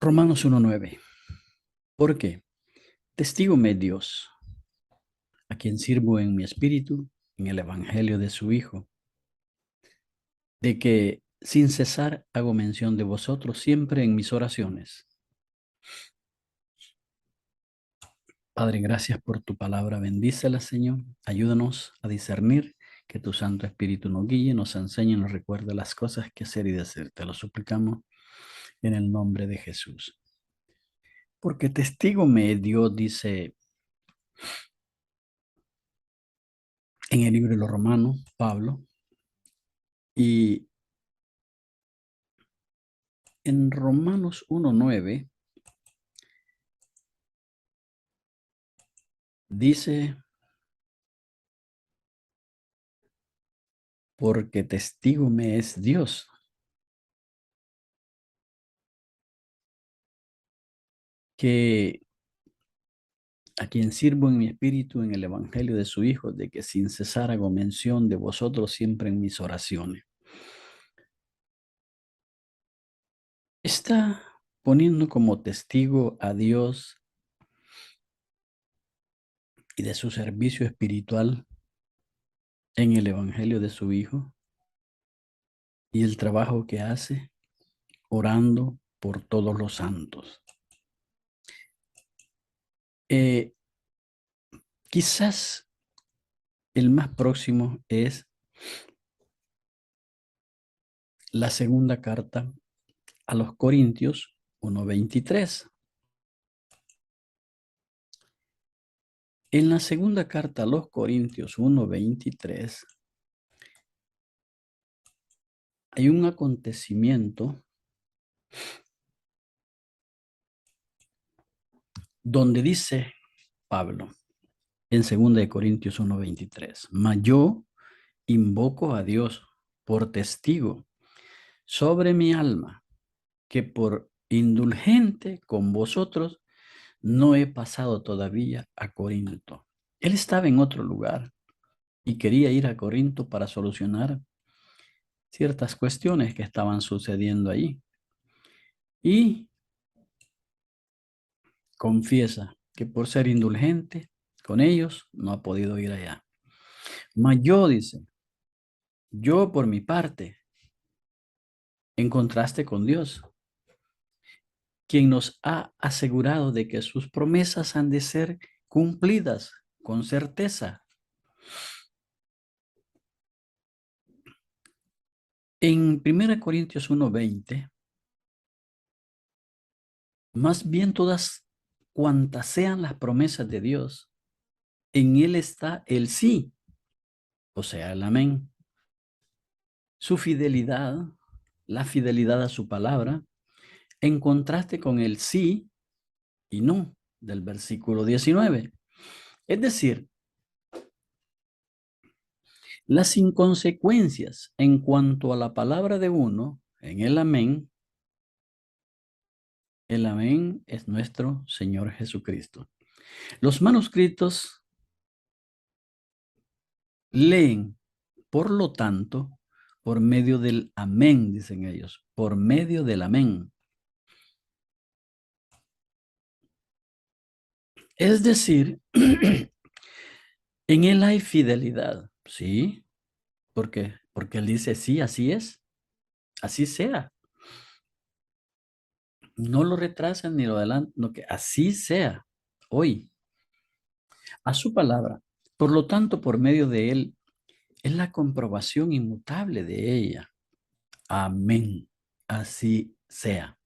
Romanos 1:9. ¿Por qué? Testigo me es Dios, a quien sirvo en mi espíritu, en el evangelio de su Hijo, de que sin cesar hago mención de vosotros siempre en mis oraciones. Padre, gracias por tu palabra. Bendícela, Señor. Ayúdanos a discernir, que tu Santo Espíritu nos guíe, nos enseñe, nos recuerde las cosas que hacer y decir. Te lo suplicamos en el nombre de Jesús. Porque testigo me es Dios, dice en el libro de los Romanos, Pablo, y en Romanos 1:9 dice, porque testigo me es Dios, que a quien sirvo en mi espíritu en el evangelio de su Hijo, de que sin cesar hago mención de vosotros siempre en mis oraciones. Está poniendo como testigo a Dios y de su servicio espiritual en el evangelio de su Hijo y el trabajo que hace orando por todos los santos. Eh, Quizás el más próximo es la segunda carta a los Corintios 1:23. En la segunda carta a los Corintios 1:23 hay un acontecimiento donde dice Pablo en 2 de Corintios 1:23, mas yo invoco a Dios por testigo sobre mi alma, que por indulgente con vosotros no he pasado todavía a Corinto. Él estaba en otro lugar y quería ir a Corinto para solucionar ciertas cuestiones que estaban sucediendo allí. Y confiesa que por ser indulgente con ellos no ha podido ir allá. Mas yo, dice, yo por mi parte, en contraste con Dios, quien nos ha asegurado de que sus promesas han de ser cumplidas con certeza. En 1 Corintios 1:20, más bien todas cuantas sean las promesas de Dios, en Él está el sí, o sea, el amén. Su fidelidad, la fidelidad a su palabra, en contraste con el sí y no del versículo 19. Es decir, las inconsecuencias en cuanto a la palabra de uno en el amén es nuestro Señor Jesucristo. Los manuscritos leen, por lo tanto, por medio del amén, dicen ellos, por medio del amén. Es decir, en él hay fidelidad, ¿sí? ¿Por qué? Porque él dice, sí, así es, así sea. No lo retrasan ni lo adelantan, no, que así sea, hoy, a su palabra. Por lo tanto, por medio de él, es la comprobación inmutable de ella. Amén. Así sea.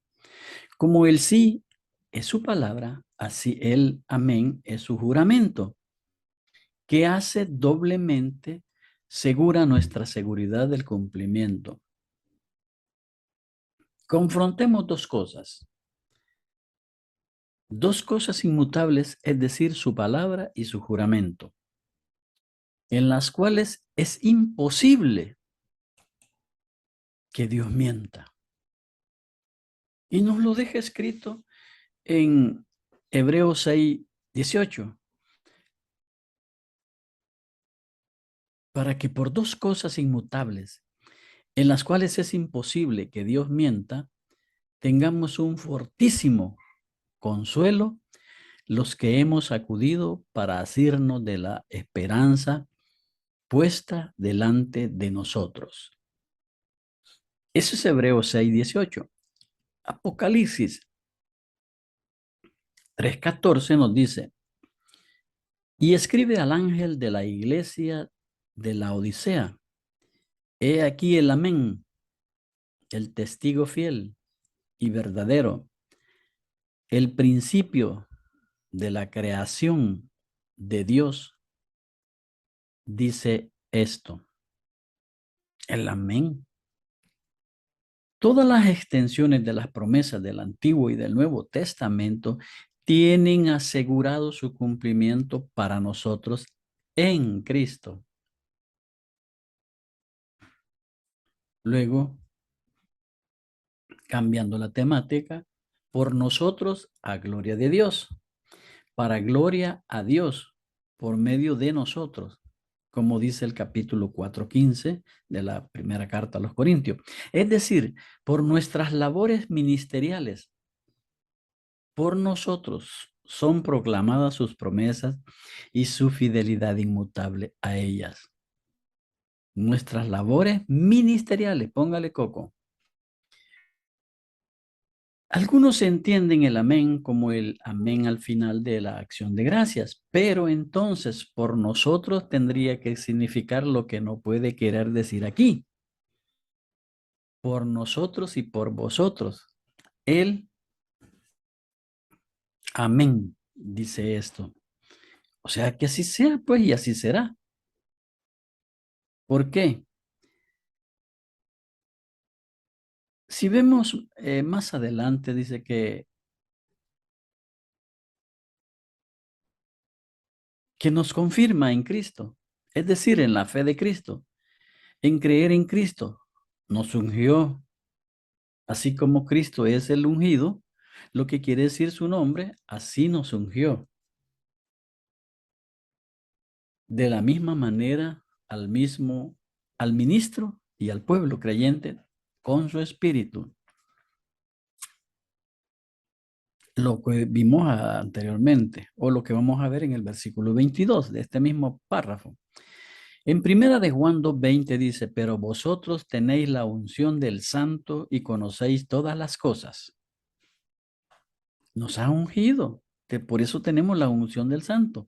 Como el sí es su palabra, así el amén es su juramento, que hace doblemente segura nuestra seguridad del cumplimiento. Confrontemos dos cosas inmutables, es decir, su palabra y su juramento, en las cuales es imposible que Dios mienta. Y nos lo deja escrito en Hebreos 6:18, para que por dos cosas inmutables, en las cuales es imposible que Dios mienta, tengamos un fortísimo consuelo los que hemos acudido para asirnos de la esperanza puesta delante de nosotros. Eso es Hebreos 6:18. Apocalipsis 3:14 nos dice, y escribe al ángel de la iglesia de la Odisea, he aquí el amén, el testigo fiel y verdadero, el principio de la creación de Dios, dice esto, el amén. Todas las extensiones de las promesas del Antiguo y del Nuevo Testamento tienen asegurado su cumplimiento para nosotros en Cristo. Luego, cambiando la temática, por nosotros a gloria de Dios, para gloria a Dios, por medio de nosotros, como dice el capítulo 4:15 de la primera carta a los Corintios. Es decir, por nuestras labores ministeriales, por nosotros son proclamadas sus promesas y su fidelidad inmutable a ellas. Nuestras labores ministeriales, póngale coco. Algunos entienden el amén como el amén al final de la acción de gracias, pero entonces por nosotros tendría que significar lo que no puede querer decir aquí. Por nosotros y por vosotros. El amén dice esto. O sea que así sea, pues, y así será. ¿Por qué? Si vemos más adelante, dice que nos confirma en Cristo, es decir, en la fe de Cristo, en creer en Cristo, nos ungió, así como Cristo es el ungido, lo que quiere decir su nombre, así nos ungió. De la misma manera al ministro y al pueblo creyente con su espíritu. Lo que vimos anteriormente, o lo que vamos a ver en el versículo 22 de este mismo párrafo. En primera de Juan 2:20 dice, pero vosotros tenéis la unción del Santo y conocéis todas las cosas. Nos ha ungido, que por eso tenemos la unción del Santo.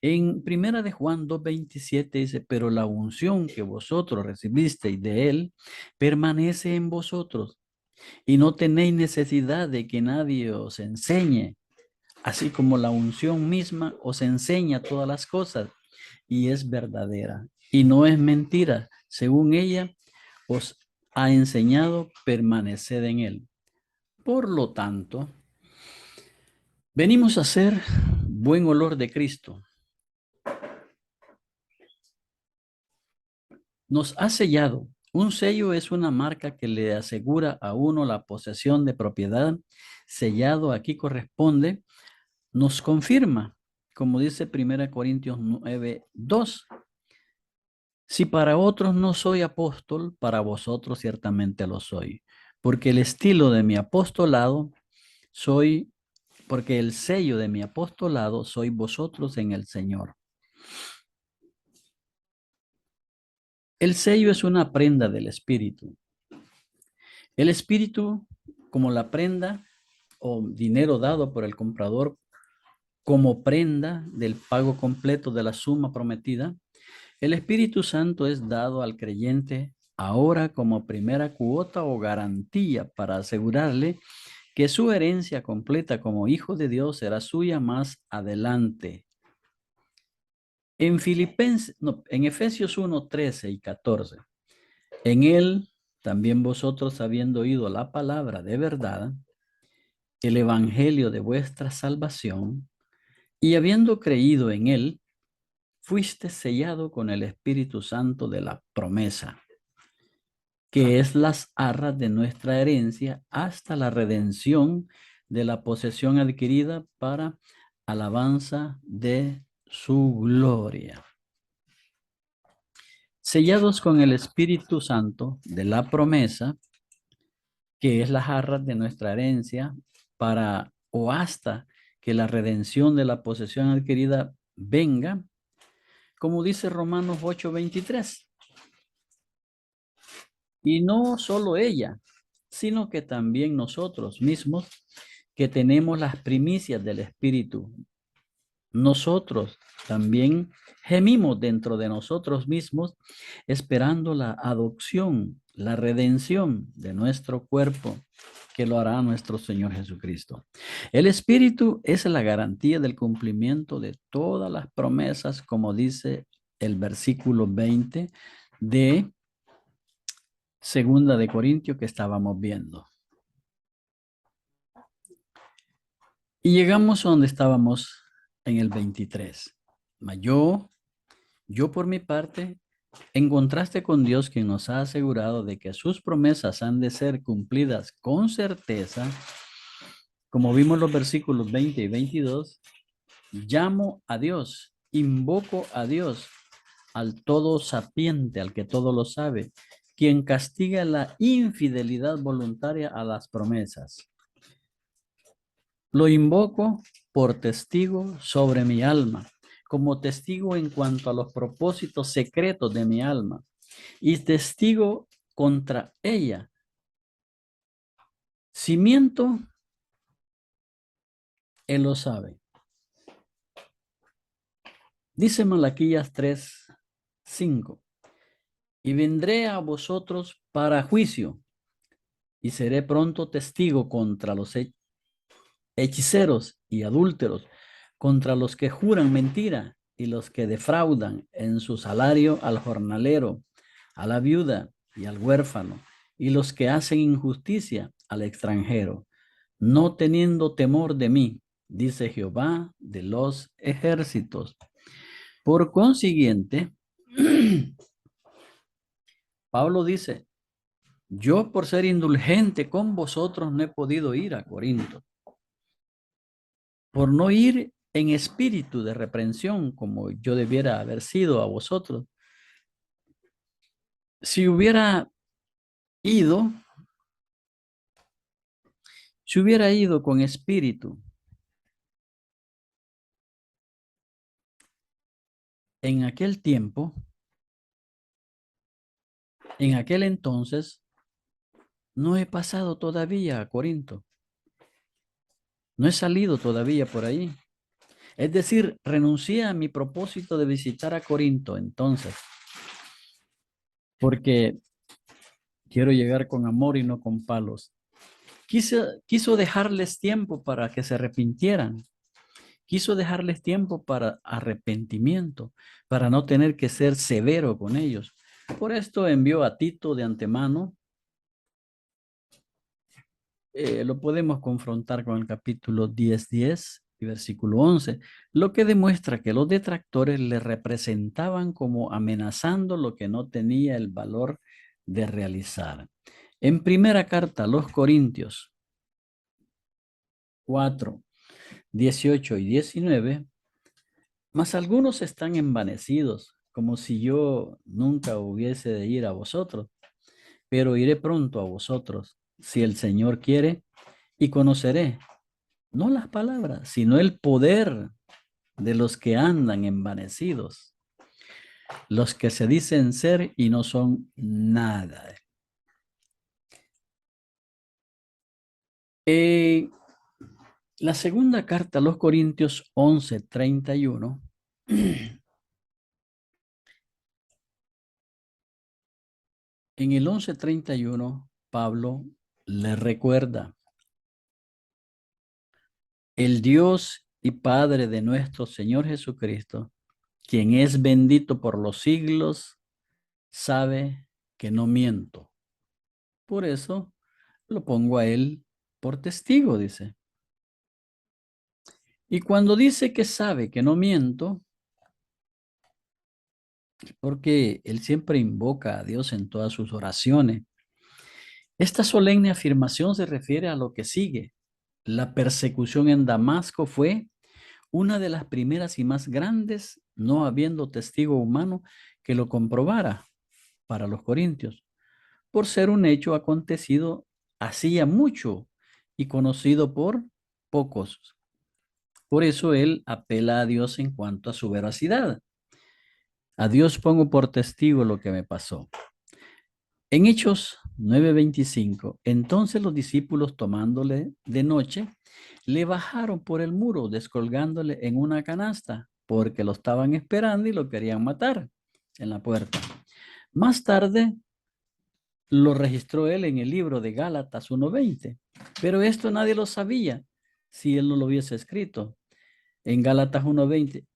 En primera de Juan 2:27 dice, pero la unción que vosotros recibisteis de él permanece en vosotros y no tenéis necesidad de que nadie os enseñe, así como la unción misma os enseña todas las cosas y es verdadera y no es mentira. Según ella os ha enseñado, permaneced en él. Por lo tanto, venimos a ser buen olor de Cristo. Nos ha sellado. Un sello es una marca que le asegura a uno la posesión de propiedad. Sellado aquí corresponde, nos confirma, como dice 1 Corintios 9:2. Si para otros no soy apóstol, para vosotros ciertamente lo soy, porque el estilo de mi apostolado soy, porque el sello de mi apostolado soy vosotros en el Señor. El sello es una prenda del Espíritu. El Espíritu, como la prenda o dinero dado por el comprador como prenda del pago completo de la suma prometida, el Espíritu Santo es dado al creyente ahora como primera cuota o garantía para asegurarle que su herencia completa como hijo de Dios será suya más adelante. En Efesios 1:13 y 14, en él también vosotros habiendo oído la palabra de verdad, el evangelio de vuestra salvación, y habiendo creído en él, fuiste sellado con el Espíritu Santo de la promesa, que es las arras de nuestra herencia hasta la redención de la posesión adquirida para alabanza de su gloria. Sellados con el Espíritu Santo de la promesa, que es las arras de nuestra herencia, para o hasta que la redención de la posesión adquirida venga, como dice Romanos 8:23. Y no solo ella, sino que también nosotros mismos, que tenemos las primicias del Espíritu. Nosotros también gemimos dentro de nosotros mismos, esperando la adopción, la redención de nuestro cuerpo, que lo hará nuestro Señor Jesucristo. El Espíritu es la garantía del cumplimiento de todas las promesas, como dice el versículo 20 de Segunda de Corintios que estábamos viendo. Y llegamos a donde estábamos en el 23. Mas yo por mi parte, en contraste con Dios, quien nos ha asegurado de que sus promesas han de ser cumplidas con certeza, como vimos los versículos 20 y 22, llamo a Dios, invoco a Dios, al todo sapiente, al que todo lo sabe, quien castiga la infidelidad voluntaria a las promesas. Lo invoco por testigo sobre mi alma, como testigo en cuanto a los propósitos secretos de mi alma, y testigo contra ella. Si miento, él lo sabe. Dice Malaquías 3:5. Y vendré a vosotros para juicio, y seré pronto testigo contra los hechiceros y adúlteros, contra los que juran mentira y los que defraudan en su salario al jornalero, a la viuda y al huérfano, y los que hacen injusticia al extranjero, no teniendo temor de mí, dice Jehová de los ejércitos. Por consiguiente, Pablo dice, yo por ser indulgente con vosotros no he podido ir a Corinto, por no ir en espíritu de reprensión como yo debiera haber sido a vosotros. Si hubiera ido, con espíritu en aquel tiempo, en aquel entonces, no he pasado todavía a Corinto. No he salido todavía por ahí. Es decir, renuncié a mi propósito de visitar a Corinto entonces, porque quiero llegar con amor y no con palos. Quiso dejarles tiempo para que se arrepintieran. Quiso dejarles tiempo para arrepentimiento, para no tener que ser severo con ellos. Por esto envió a Tito de antemano. Lo podemos confrontar con el capítulo 10:10 y versículo 11, lo que demuestra que los detractores le representaban como amenazando lo que no tenía el valor de realizar. En primera carta a los Corintios 4:18 y 19, mas algunos están envanecidos, como si yo nunca hubiese de ir a vosotros, pero iré pronto a vosotros, si el Señor quiere, y conoceré, no las palabras, sino el poder de los que andan envanecidos, los que se dicen ser y no son nada. La segunda carta a los Corintios 11:31. En el 11:31, Pablo le recuerda: el Dios y Padre de nuestro Señor Jesucristo, quien es bendito por los siglos, sabe que no miento. Por eso lo pongo a él por testigo, dice. Y cuando dice que sabe que no miento, porque él siempre invoca a Dios en todas sus oraciones, esta solemne afirmación se refiere a lo que sigue. La persecución en Damasco fue una de las primeras y más grandes, no habiendo testigo humano que lo comprobara para los corintios, por ser un hecho acontecido hacía mucho y conocido por pocos. Por eso él apela a Dios en cuanto a su veracidad. A Dios pongo por testigo lo que me pasó. En Hechos 9:25, entonces los discípulos tomándole de noche, le bajaron por el muro, descolgándole en una canasta, porque lo estaban esperando y lo querían matar en la puerta. Más tarde lo registró él en el libro de Gálatas 1:20, pero esto nadie lo sabía si él no lo hubiese escrito. En Gálatas 1:20,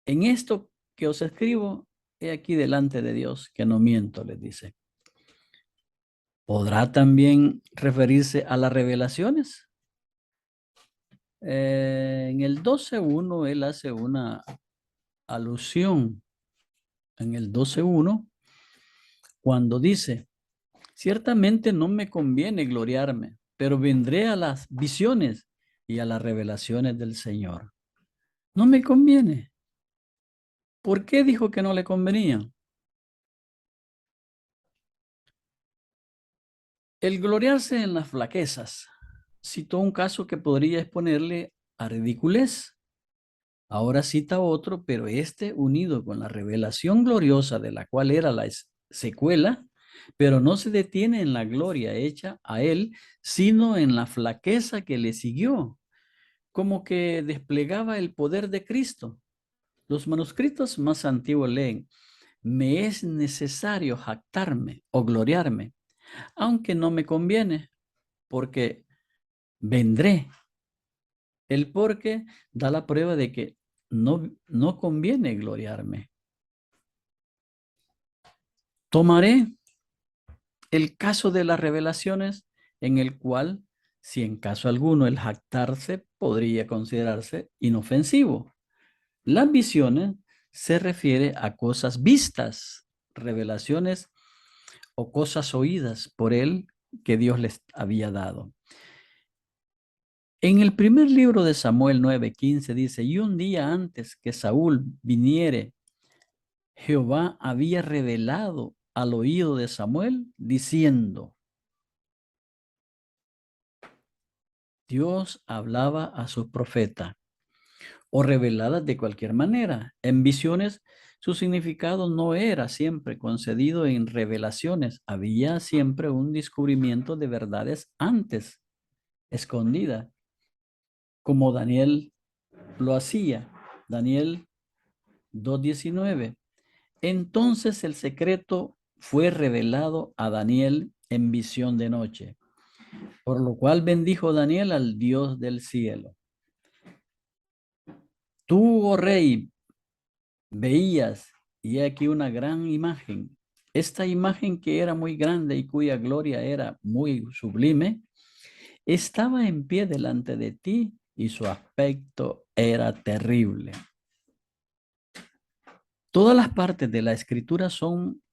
en esto que os escribo, he aquí delante de Dios, que no miento, les dice. ¿Podrá también referirse a las revelaciones? En el 12:1 él hace una alusión. En el 12:1, cuando dice, ciertamente no me conviene gloriarme, pero vendré a las visiones y a las revelaciones del Señor. No me conviene. ¿Por qué dijo que no le convenía? El gloriarse en las flaquezas. Citó un caso que podría exponerle a ridiculez. Ahora cita otro, pero este unido con la revelación gloriosa de la cual era la secuela, pero no se detiene en la gloria hecha a él, sino en la flaqueza que le siguió, como que desplegaba el poder de Cristo. Los manuscritos más antiguos leen, me es necesario jactarme o gloriarme, aunque no me conviene, porque vendré. El porque da la prueba de que no conviene gloriarme. Tomaré el caso de las revelaciones en el cual, si en caso alguno el jactarse podría considerarse inofensivo. Las visiones se refiere a cosas vistas, revelaciones o cosas oídas por él que Dios les había dado. En el primer libro de Samuel 9:15 dice, y un día antes que Saúl viniere, Jehová había revelado al oído de Samuel diciendo, Dios hablaba a sus profetas o reveladas de cualquier manera. En visiones, su significado no era siempre concedido en revelaciones. Había siempre un descubrimiento de verdades antes, escondidas, como Daniel lo hacía. Daniel 2:19. Entonces el secreto fue revelado a Daniel en visión de noche, por lo cual bendijo Daniel al Dios del cielo. Tú, oh rey, veías, y aquí una gran imagen. Esta imagen que era muy grande y cuya gloria era muy sublime, estaba en pie delante de ti y su aspecto era terrible. Todas las partes de la escritura son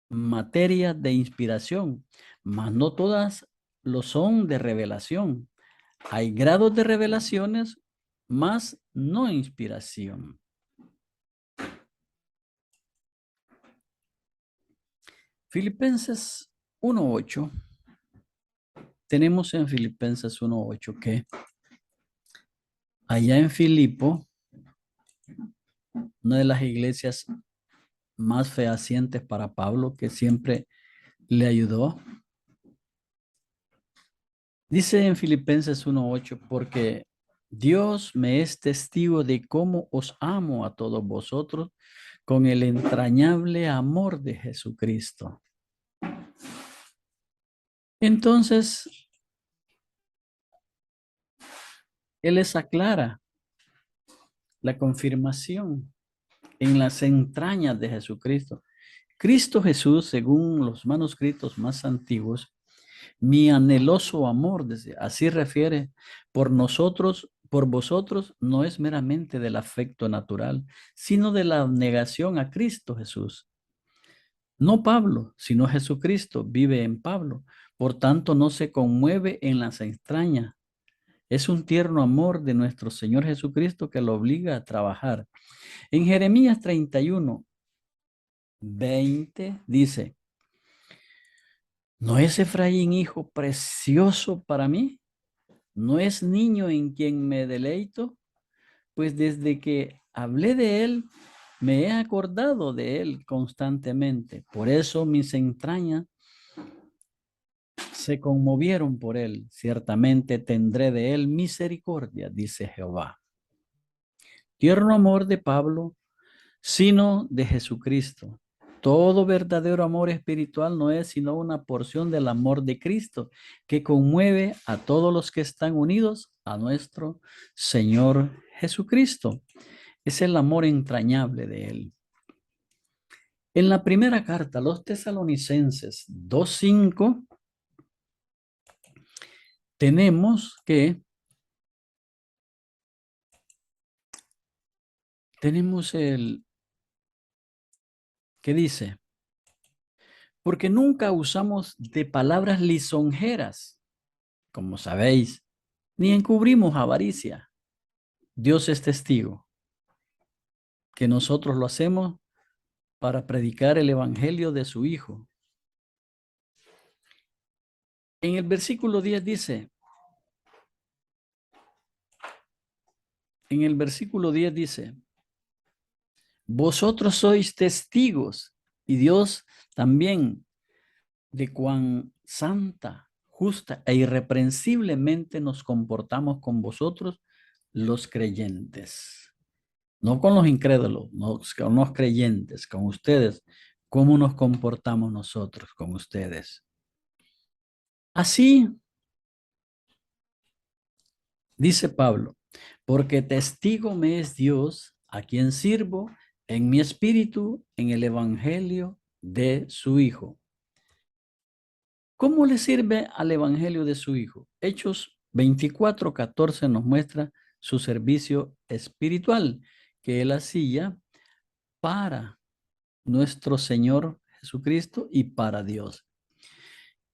materia de inspiración, mas no todas lo son de revelación. Hay grados de revelaciones, mas no inspiración. Filipenses 1:8. Tenemos en Filipenses 1:8 que allá en Filipo, una de las iglesias más fehacientes para Pablo, que siempre le ayudó, dice en Filipenses 1:8, porque Dios me es testigo de cómo os amo a todos vosotros con el entrañable amor de Jesucristo. Entonces, Él les aclara la confirmación en las entrañas de Jesucristo. Cristo Jesús, según los manuscritos más antiguos, mi anheloso amor, así refiere, por nosotros, por vosotros, no es meramente del afecto natural, sino de la negación a Cristo Jesús. No Pablo, sino Jesucristo vive en Pablo. Por tanto, no se conmueve en las entrañas. Es un tierno amor de nuestro Señor Jesucristo que lo obliga a trabajar. En Jeremías 31:20 dice, ¿No es Efraín hijo precioso para mí? ¿No es niño en quien me deleito? Pues desde que hablé de él, me he acordado de él constantemente. Por eso mis entrañas se conmovieron por él. Ciertamente tendré de él misericordia, dice Jehová. Tierno amor de Pablo, sino de Jesucristo. Todo verdadero amor espiritual no es sino una porción del amor de Cristo que conmueve a todos los que están unidos a nuestro Señor Jesucristo. Es el amor entrañable de Él. En la primera carta a los Tesalonicenses 2:5 tenemos el que dice, porque nunca usamos de palabras lisonjeras, como sabéis, ni encubrimos avaricia. Dios es testigo que nosotros lo hacemos para predicar el evangelio de su Hijo. En el versículo 10 dice, en el versículo 10 dice, vosotros sois testigos y Dios también de cuán santa, justa e irreprensiblemente nos comportamos con vosotros los creyentes. No con los incrédulos, no con los creyentes, con ustedes. ¿Cómo nos comportamos nosotros con ustedes? Así, dice Pablo, porque testigo me es Dios, a quien sirvo en mi espíritu en el evangelio de su Hijo. ¿Cómo le sirve al evangelio de su Hijo? Hechos 24:14 nos muestra su servicio espiritual que él hacía para nuestro Señor Jesucristo y para Dios.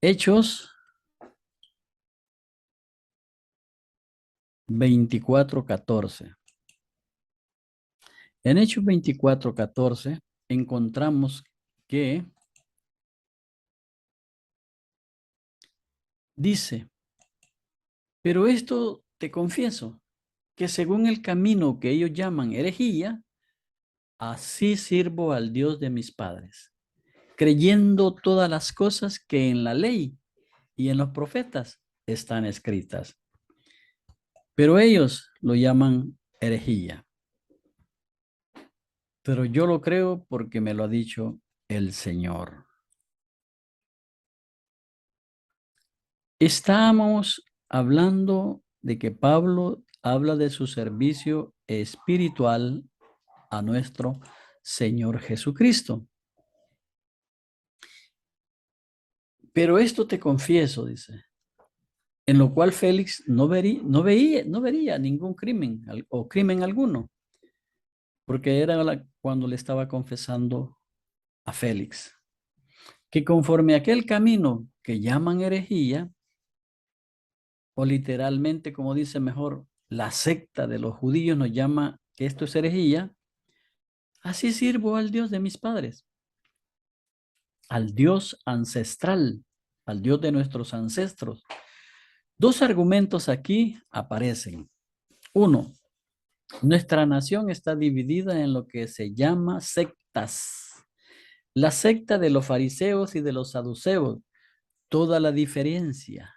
Hechos 24:14. En Hechos 24:14 encontramos que dice, pero esto te confieso, que según el camino que ellos llaman herejía, así sirvo al Dios de mis padres, creyendo todas las cosas que en la ley y en los profetas están escritas. Pero ellos lo llaman herejía. Pero yo lo creo porque me lo ha dicho el Señor. Estamos hablando de que Pablo habla de su servicio espiritual a nuestro Señor Jesucristo. Pero esto te confieso, dice, en lo cual Félix no vería ningún crimen o crimen alguno, porque era cuando le estaba confesando a Félix, que conforme a aquel camino que llaman herejía, o literalmente, como dice mejor, la secta de los judíos nos llama que esto es herejía, así sirvo al Dios de mis padres, al Dios ancestral, al Dios de nuestros ancestros. Dos argumentos aquí aparecen. Uno, nuestra nación está dividida en lo que se llama sectas. La secta de los fariseos y de los saduceos. Toda la diferencia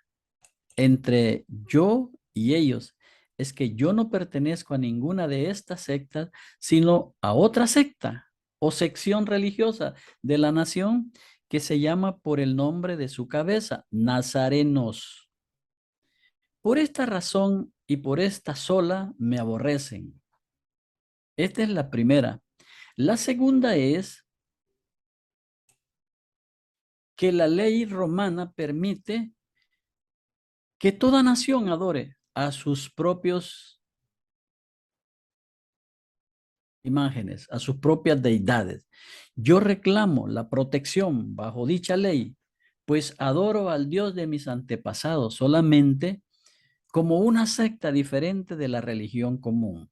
entre yo y ellos es que yo no pertenezco a ninguna de estas sectas, sino a otra secta o sección religiosa de la nación que se llama por el nombre de su cabeza, nazarenos. Por esta razón y por esta sola me aborrecen. Esta es la primera. La segunda es que la ley romana permite que toda nación adore a sus propios imágenes, a sus propias deidades. Yo reclamo la protección bajo dicha ley, pues adoro al Dios de mis antepasados solamente como una secta diferente de la religión común,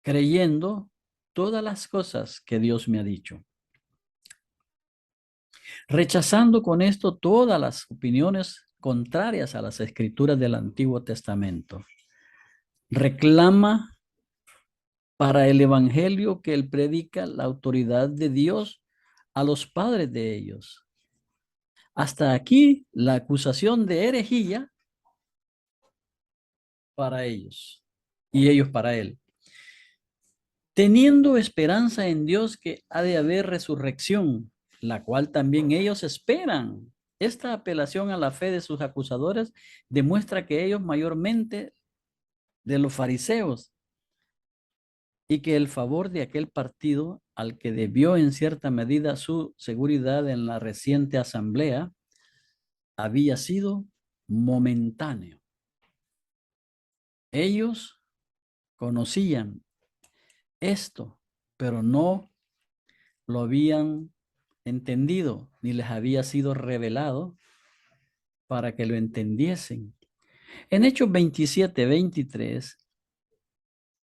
creyendo todas las cosas que Dios me ha dicho. rechazando con esto todas las opiniones contrarias a las escrituras del Antiguo Testamento. Reclama para el evangelio que él predica la autoridad de Dios a los padres de ellos. Hasta aquí la acusación de herejía para ellos y ellos para él. Teniendo esperanza en Dios que ha de haber resurrección, la cual también ellos esperan. Esta apelación a la fe de sus acusadores demuestra que ellos mayormente de los fariseos y que el favor de aquel partido al que debió en cierta medida su seguridad en la reciente asamblea había sido momentáneo. Ellos conocían esto, pero no lo habían entendido ni les había sido revelado para que lo entendiesen. En Hechos 27-23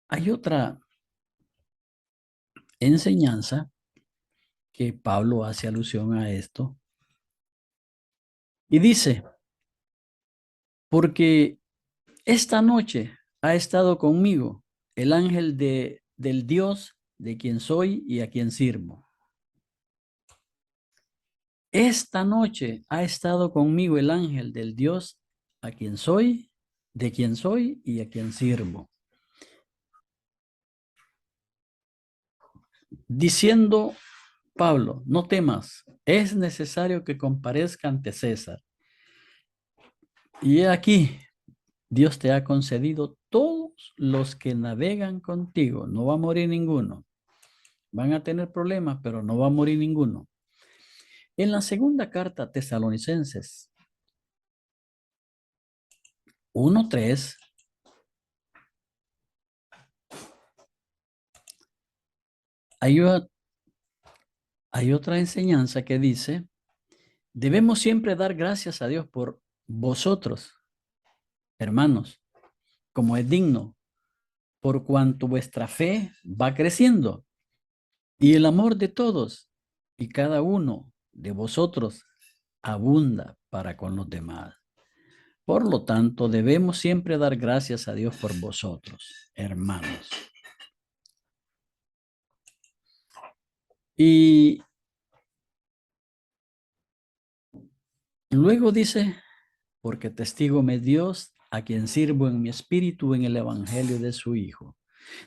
hay otra enseñanza que Pablo hace alusión a esto y dice, porque esta noche ha estado conmigo el ángel del Dios de quien soy y a quien sirvo. Esta noche ha estado conmigo el ángel del Dios a quien soy, de quien soy y a quien sirvo. Diciendo Pablo, no temas, es necesario que comparezca ante César. Y he aquí, Dios te ha concedido todos los que navegan contigo. No va a morir ninguno. Van a tener problemas, pero no va a morir ninguno. En la segunda carta a Tesalonicenses 1:3 hay otra enseñanza que dice, debemos siempre dar gracias a Dios por vosotros, hermanos, como es digno, por cuanto vuestra fe va creciendo y el amor de todos y cada uno de vosotros abunda para con los demás. Por lo tanto, debemos siempre dar gracias a Dios por vosotros, hermanos. Y luego dice, porque testigo me Dios, a quien sirvo en mi espíritu en el evangelio de su Hijo,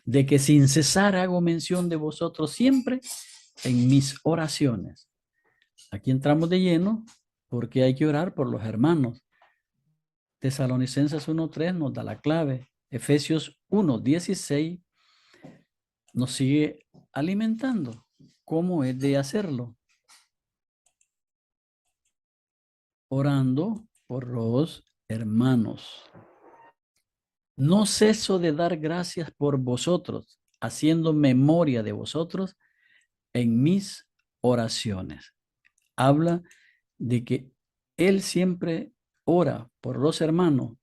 de que sin cesar hago mención de vosotros siempre en mis oraciones. Aquí entramos de lleno porque hay que orar por los hermanos. Tesalonicenses 1:3 nos da la clave. Efesios 1:16 nos sigue alimentando. ¿Cómo es de hacerlo? Orando por los hermanos. No ceso de dar gracias por vosotros, haciendo memoria de vosotros en mis oraciones. Habla de que él siempre ora por los hermanos.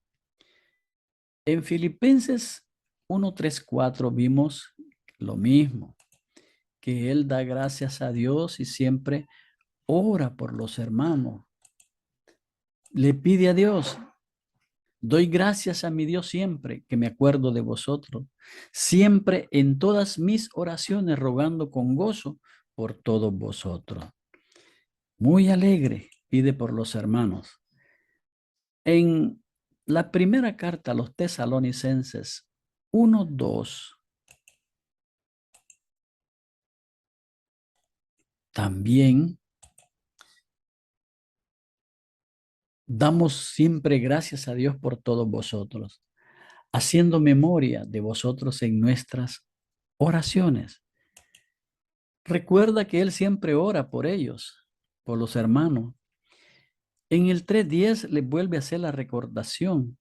En Filipenses 1:3-4 vimos lo mismo, que él da gracias a Dios y siempre ora por los hermanos. Le pide a Dios, doy gracias a mi Dios siempre que me acuerdo de vosotros, siempre en todas mis oraciones rogando con gozo por todos vosotros. Muy alegre pide por los hermanos. En la primera carta a los Tesalonicenses 1:2 también damos siempre gracias a Dios por todos vosotros, haciendo memoria de vosotros en nuestras oraciones. Recuerda que Él siempre ora por ellos, por los hermanos. En el 3:10 les vuelve a hacer la recordación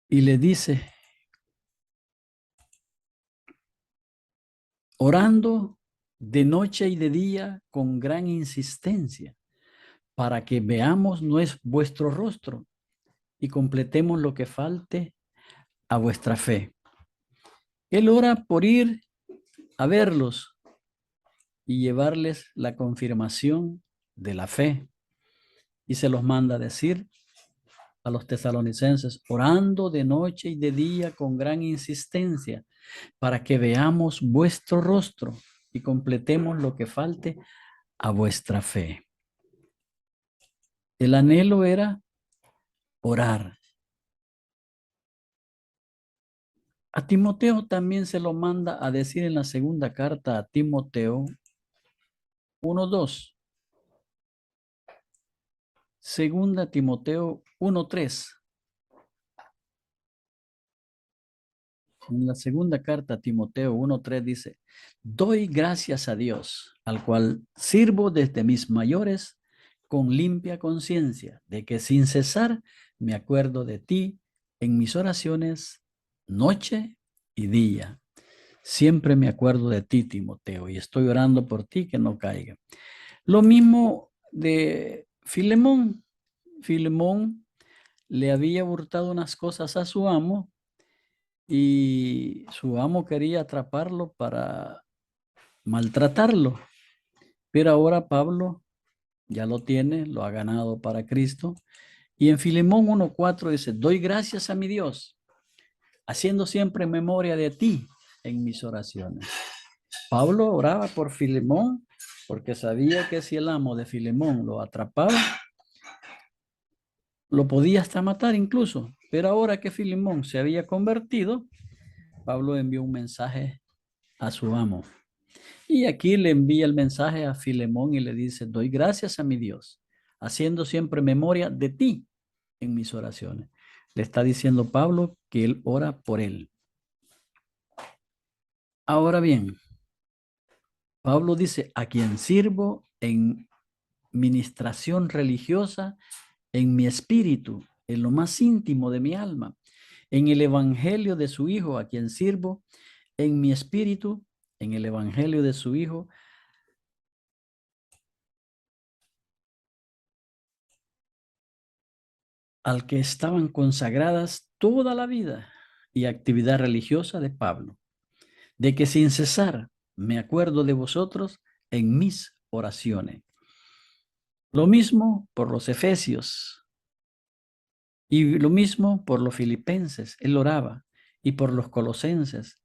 y le dice, orando de noche y de día con gran insistencia, para que veamos vuestro rostro y completemos lo que falte a vuestra fe. Él ora por ir a verlos y llevarles la confirmación de la fe. Y se los manda a decir a los tesalonicenses, orando de noche y de día con gran insistencia, para que veamos vuestro rostro y completemos lo que falte a vuestra fe. El anhelo era orar. A Timoteo también se lo manda a decir en la segunda carta a Timoteo 1:2. Segunda Timoteo 1:3. En la segunda carta a Timoteo 1:3 dice, doy gracias a Dios, al cual sirvo desde mis mayores con limpia conciencia, de que sin cesar me acuerdo de ti en mis oraciones noche y día. Siempre me acuerdo de ti, Timoteo, y estoy orando por ti que no caiga. Lo mismo de Filemón. Filemón le había hurtado unas cosas a su amo y su amo quería atraparlo para maltratarlo. Pero ahora Pablo ya lo tiene, lo ha ganado para Cristo. Y en Filemón 1:4 dice, doy gracias a mi Dios, haciendo siempre memoria de ti en mis oraciones. Pablo oraba por Filemón porque sabía que si el amo de Filemón lo atrapaba, lo podía hasta matar incluso. Pero ahora que Filemón se había convertido, Pablo envió un mensaje a su amo. Y aquí le envía el mensaje a Filemón y le dice, doy gracias a mi Dios, haciendo siempre memoria de ti en mis oraciones. Le está diciendo Pablo que él ora por él. Ahora bien, Pablo dice, a quien sirvo en ministración religiosa, en mi espíritu, en lo más íntimo de mi alma, en el evangelio de su Hijo, a quien sirvo, en mi espíritu, en el evangelio de su Hijo, al que estaban consagradas toda la vida y actividad religiosa de Pablo, de que sin cesar me acuerdo de vosotros en mis oraciones. Lo mismo por los efesios y lo mismo por los filipenses, él oraba, y por los colosenses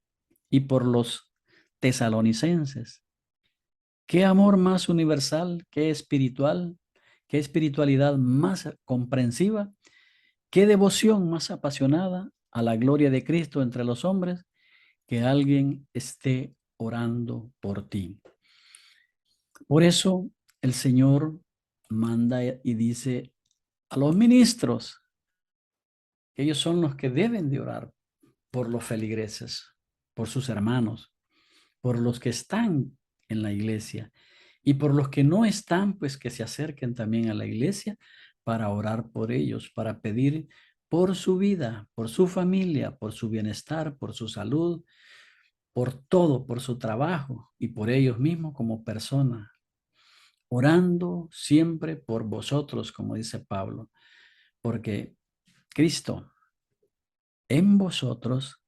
y por los tesalonicenses. ¿Qué amor más universal, qué espiritual, qué espiritualidad más comprensiva, qué devoción más apasionada a la gloria de Cristo entre los hombres que alguien esté orando por ti? Por eso el Señor manda y dice a los ministros que ellos son los que deben de orar por los feligreses, por sus hermanos, por los que están en la iglesia y por los que no están, pues que se acerquen también a la iglesia para orar por ellos, para pedir por su vida, por su familia, por su bienestar, por su salud, por todo, por su trabajo y por ellos mismos como personas, orando siempre por vosotros, como dice Pablo, porque Cristo en vosotros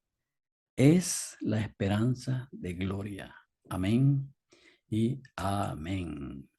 es la esperanza de gloria. Amén y amén.